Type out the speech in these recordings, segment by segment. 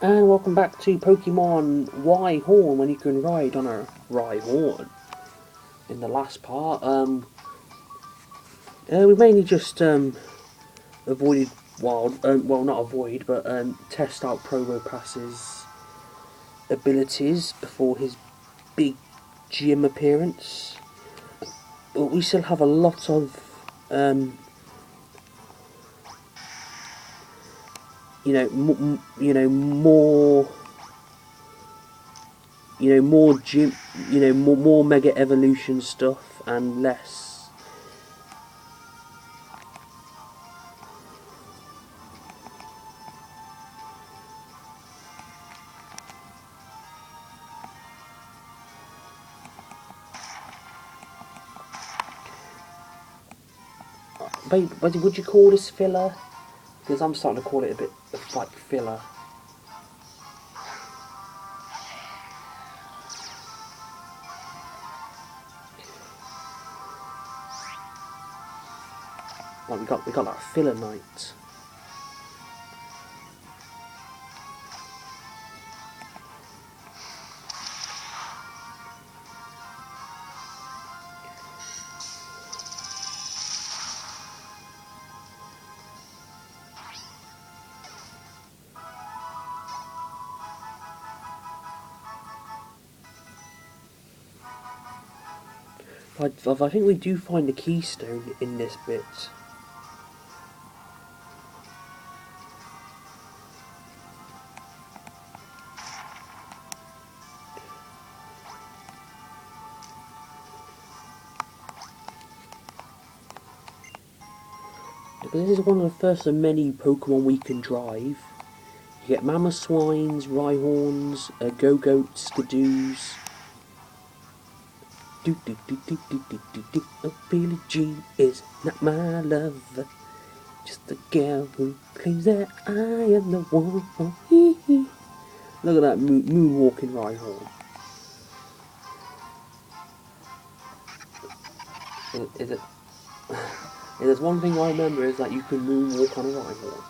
And welcome back to Pokemon Rhyhorn, when you can ride on a Rhyhorn. In the last part, we mainly just avoided well, not avoid, but test out Probopass's abilities before his big gym appearance. But we still have a lot of more more gym, more Mega Evolution stuff and less. Babe, would you call this filler? Because I'm starting to call it a bit like filler. Like we got that filler night. I think we do find the keystone in this bit. This is one of the first of many Pokemon we can drive. You get Mamoswines, Rhyhorns, Go-Goats, Skadoos. Oh, Billie Jean is not my lover, just a girl who claims that I am the one. Look at that moonwalking Rhyhorn. Is it? If there's one thing I remember is that you can moonwalk on a Rhyhorn.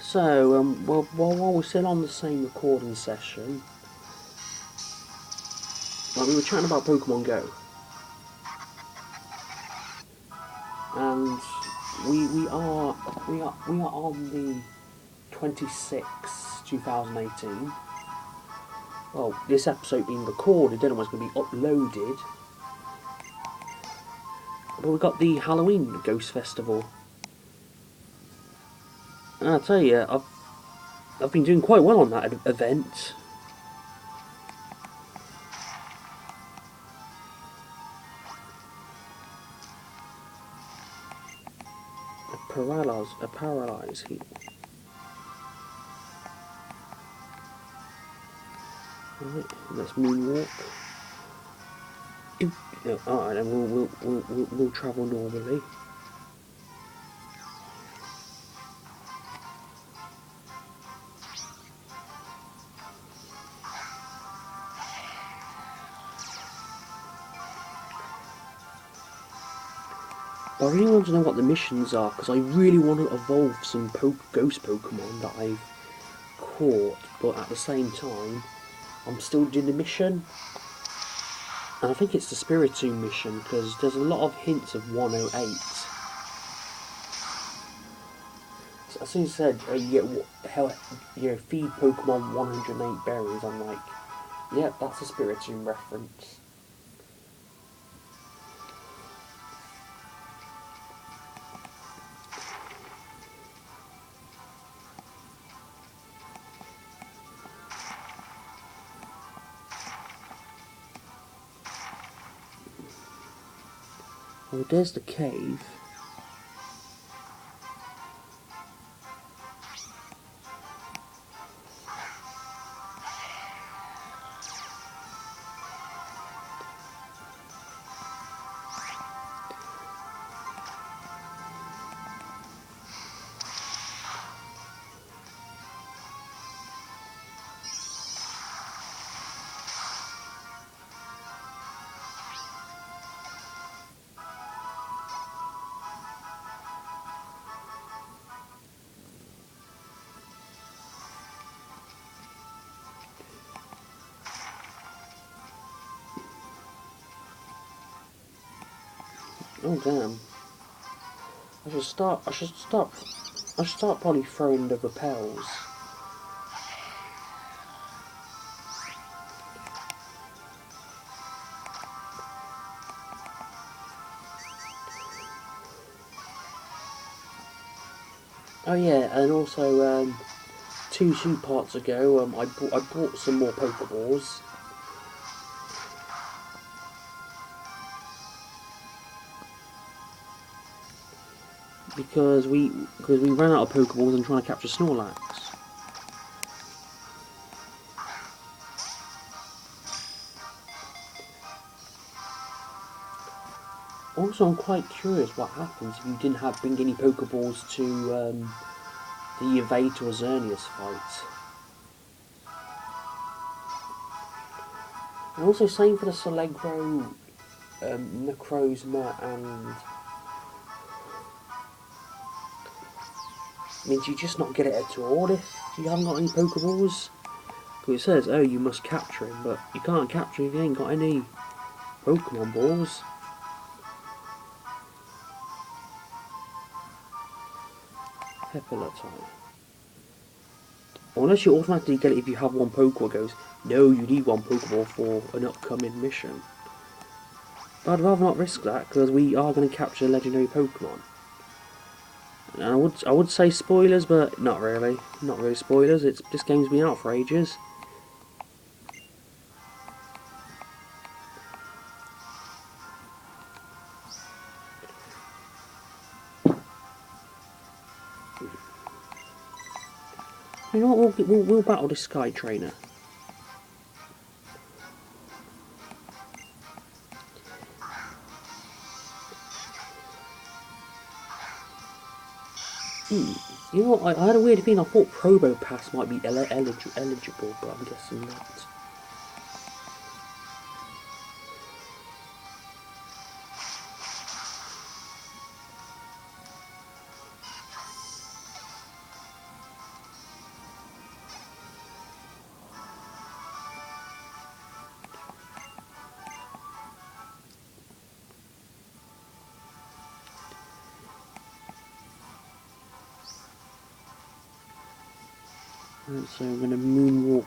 So, while we're still on the same recording session, we were chatting about Pokemon Go, and we are on the 26th, 2018. Well, this episode being recorded, don't know what's going to be uploaded. But we've got the Halloween Ghost Festival. And I'll tell you, I've been doing quite well on that event. A paralyze heal. Right, let's moonwalk. Alright, then we'll travel normally. But I really want to know what the missions are, because I really want to evolve some ghost Pokemon that I've caught, but at the same time, I'm still doing the mission. And I think it's the Spiritomb mission, because there's a lot of hints of 108. So as soon as I said, you feed Pokemon 108 berries, I'm like, yep, that's a Spiritomb reference. Oh, there's the cave. Oh damn. I should start probably throwing the repels. Oh yeah, and also two parts ago, I bought some more Pokeballs. Because we ran out of Pokeballs and trying to capture Snorlax. Also, I'm quite curious what happens if you didn't bring any Pokeballs to the Evade or Xerneas fight. And also, same for the Solegro, Necrozma, and means you just not get it at all if you haven't got any Pokeballs. Because it says, oh, you must capture him, but you can't capture him if you ain't got any Pokemon balls. Hepalotite. Unless you automatically get it if you have one Pokeball, goes, no, you need one Pokeball for an upcoming mission. But I'd rather not risk that, because we are going to capture legendary Pokemon. And I would say spoilers, but not really. Not really spoilers, this game's been out for ages. You know what, we'll battle this Sky Trainer. You know what, I had a weird feeling, I thought Probopass might be eligible, but I'm guessing not. Right, so I'm going to moonwalk.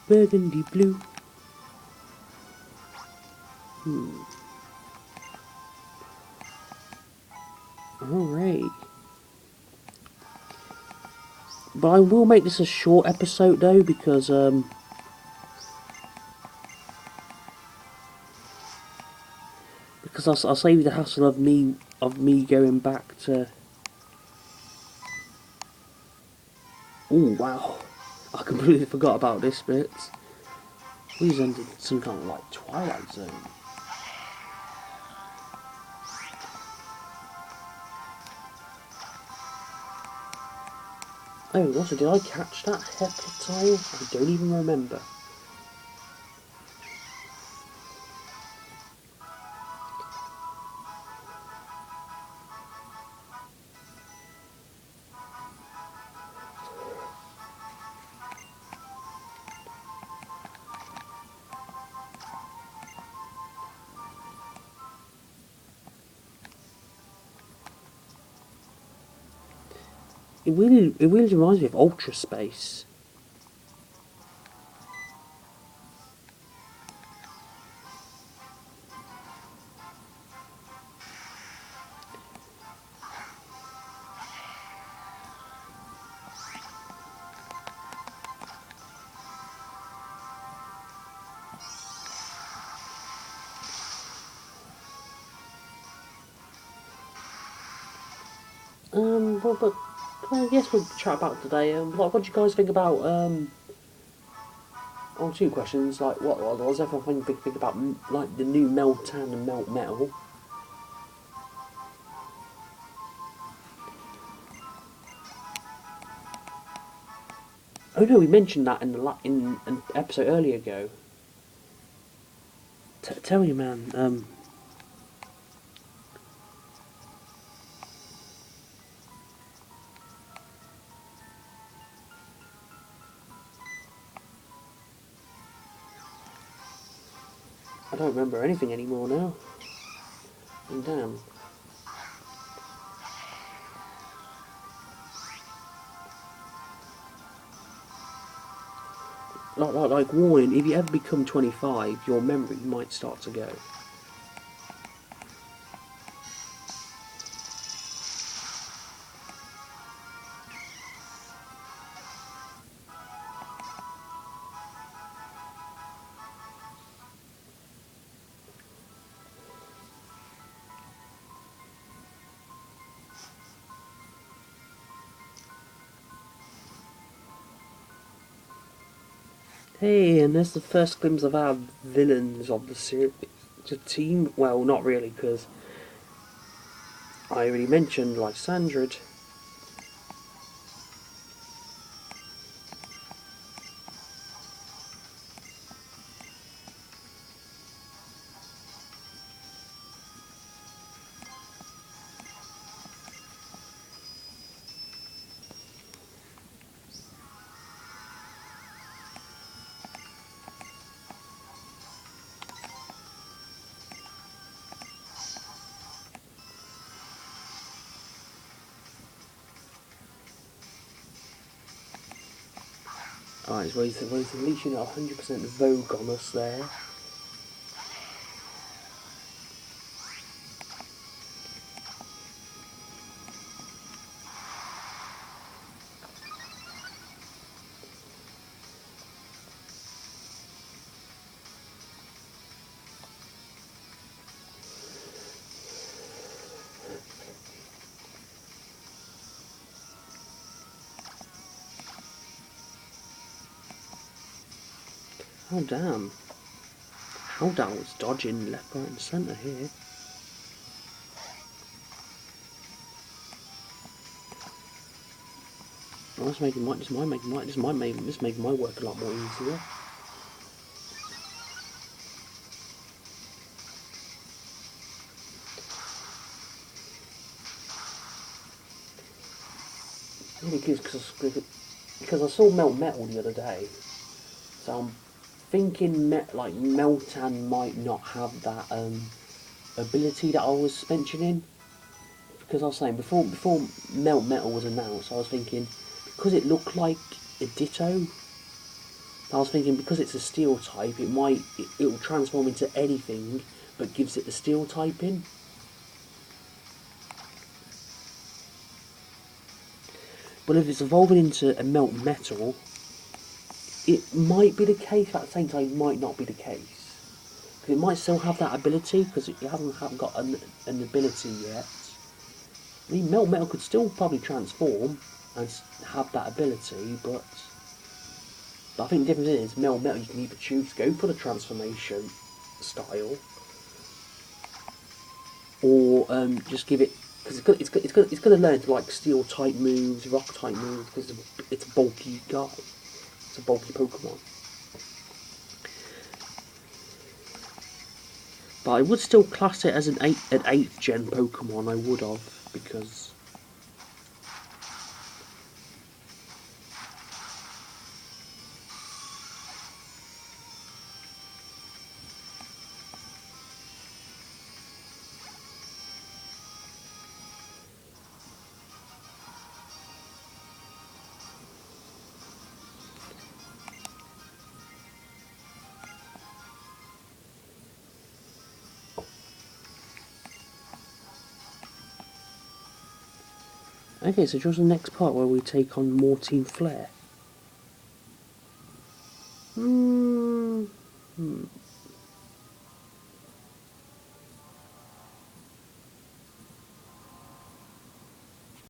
Burgundy blue. Alright. But I will make this a short episode though, because I'll save you the hassle of me going back to. Oh wow, I completely forgot about this bit. We've entered some kind of like Twilight Zone. Oh, also, did I catch that Hepatile? I don't even remember. It really reminds me of Ultra Space. But I guess we'll chat about today. What do you guys think about Oh, two questions. Like, what does everyone think about like the new Meltan and Melt Metal? Oh no, we mentioned that in an episode earlier ago. Tell me, man. I don't remember anything anymore now. And damn. Like warning, if you ever become 25, your memory might start to go. Hey, and there's the first glimpse of our villains of the series. The team, well, not really, because I already mentioned Lysandra. Alright, so he's unleashing 100% Vogue on us there. Oh damn. Howdown was dodging left, right and centre here. Oh, this might make my work a lot more easier. Because I saw Melt Metal the other day, so I'm thinking like Meltan might not have that ability that I was mentioning. Because I was saying before Melt Metal was announced, I was thinking because it looked like a Ditto. I was thinking because it's a Steel type, it'll transform into anything, but gives it the Steel typing. But if it's evolving into a Melt Metal, it might be the case, but at the same time it might not be the case. Because it might still have that ability, because it haven't got an ability yet. I mean, Melt Metal could still probably transform and have that ability, but I think the difference is, Melt Metal you can either choose to go for the transformation style, or just give it, because it's going to learn to like Steel type moves, Rock type moves, because it's a bulky guy. It's a bulky Pokemon. But I would still class it as an 8th gen Pokemon, I would have, because... Okay, so just the next part where we take on Mortein Flare.